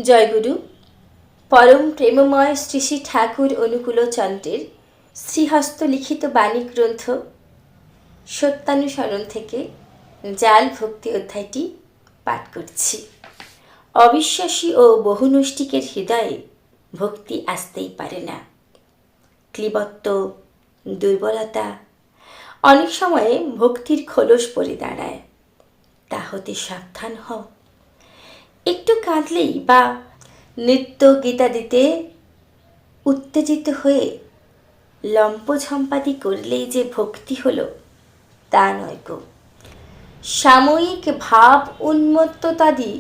জয়গুরু পরম প্রেমময় শ্রী শ্রী ঠাকুর অনুকূলচন্দ্রের শ্রীহস্ত লিখিত বাণী গ্রন্থ সত্যানুসরণ থেকে জাল ভক্তি অধ্যায়টি পাঠ করছি। অবিশ্বাসী ও বহুনষ্টিকের হৃদয়ে ভক্তি আসতেই পারে না। ক্লিবত্ব, দুর্বলতা অনেক সময়ে ভক্তির খোলস পড়ে দাঁড়ায়। তা হতে সাবধান হও। একটু কাঁদলেই বা নৃত্য গীতাদিতে উত্তেজিত হয়ে লম্পঝম্পাদি করলেই যে ভক্তি হলো তা নয় গো। সাময়িক ভাব উন্মত্ততাদি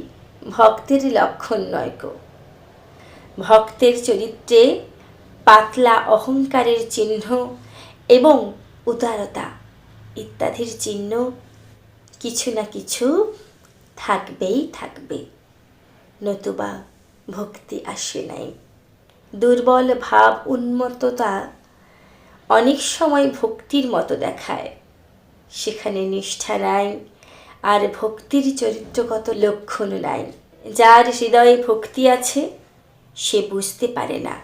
ভক্তের লক্ষণ নয় গো। ভক্তের চরিত্রে পাতলা অহংকারের চিহ্ন এবং উদারতা ইত্যাদির চিহ্ন কিছু না কিছু থাকবেই থাকবে, নতুবা ভক্তি আসে নাই। দুর্বল ভাব উন্মত্ততা অনেক সময় ভক্তির মতো দেখায়, সেখানে নিষ্ঠা নাই আর ভক্তির চরিত্রগত লক্ষণ নাই। যার হৃদয়ে ভক্তি আছে সে বুঝতে পারে না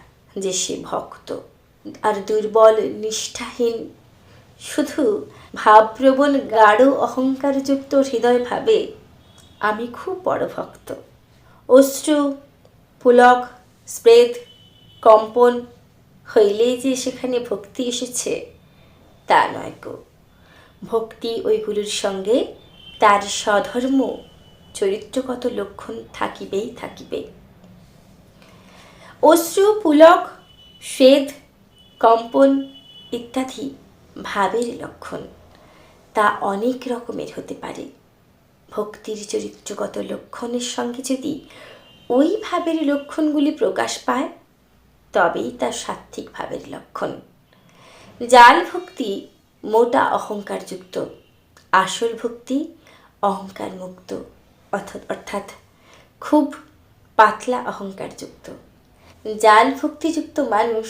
যে সে ভক্ত, আর দুর্বল নিষ্ঠাহীন শুধু ভাবপ্রবণ গাঢ় অহংকারযুক্ত হৃদয় ভাবে আমি খুব বড় ভক্ত। অশ্রু, পুলক, স্বেদ, কম্পন হইলেই যে সেখানে ভক্তি এসেছে তা নয় গো। ভক্তি ওইগুলোর সঙ্গে তার স্বধর্ম চরিত্রগত লক্ষণ থাকিবেই থাকিবে। অশ্রু, পুলক, স্বেদ, কম্পন ইত্যাদি ভাবের লক্ষণ, তা অনেক রকমের হতে পারে। ভক্তির চরিত্রগত লক্ষণের সঙ্গে যদি ওই ভাবের লক্ষণগুলি প্রকাশ পায় তবেই তা সাত্ত্বিক ভাবের লক্ষণ। জাল ভক্তি মোটা অহংকারযুক্ত, আসল ভক্তি অহংকার মুক্ত, অর্থাৎ খুব পাতলা অহংকারযুক্ত। জাল ভক্তিযুক্ত মানুষ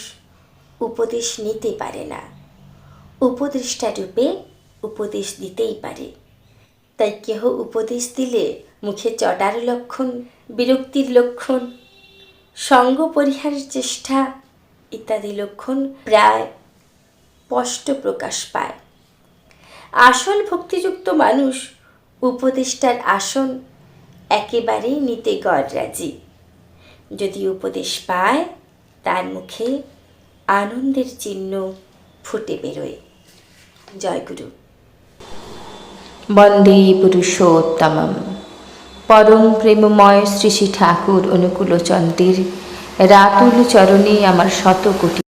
উপদেশ নিতে পারে না, উপদেষ্টা রূপে উপদেশ দিতেই পারে। তাই কেহ উপদেশ দিলে মুখে চটার লক্ষণ, বিরক্তির লক্ষণ, সঙ্গ পরিহারের চেষ্টা ইত্যাদি লক্ষণ প্রায় স্পষ্ট প্রকাশ পায়। আসল ভক্তিযুক্ত মানুষ উপদেষ্টার আসন একেবারেই নিতে গড়রাজি। যদি উপদেশ পায় তার মুখে আনন্দের চিহ্ন ফুটে বেরোয়। জয়গুরু। বন্দে পুরুষোত্তমম। পরম প্রেমময় শ্রী শ্রী ঠাকুর অনুকূলচন্দ্রের রাতুল চরণে আমার শত কোটি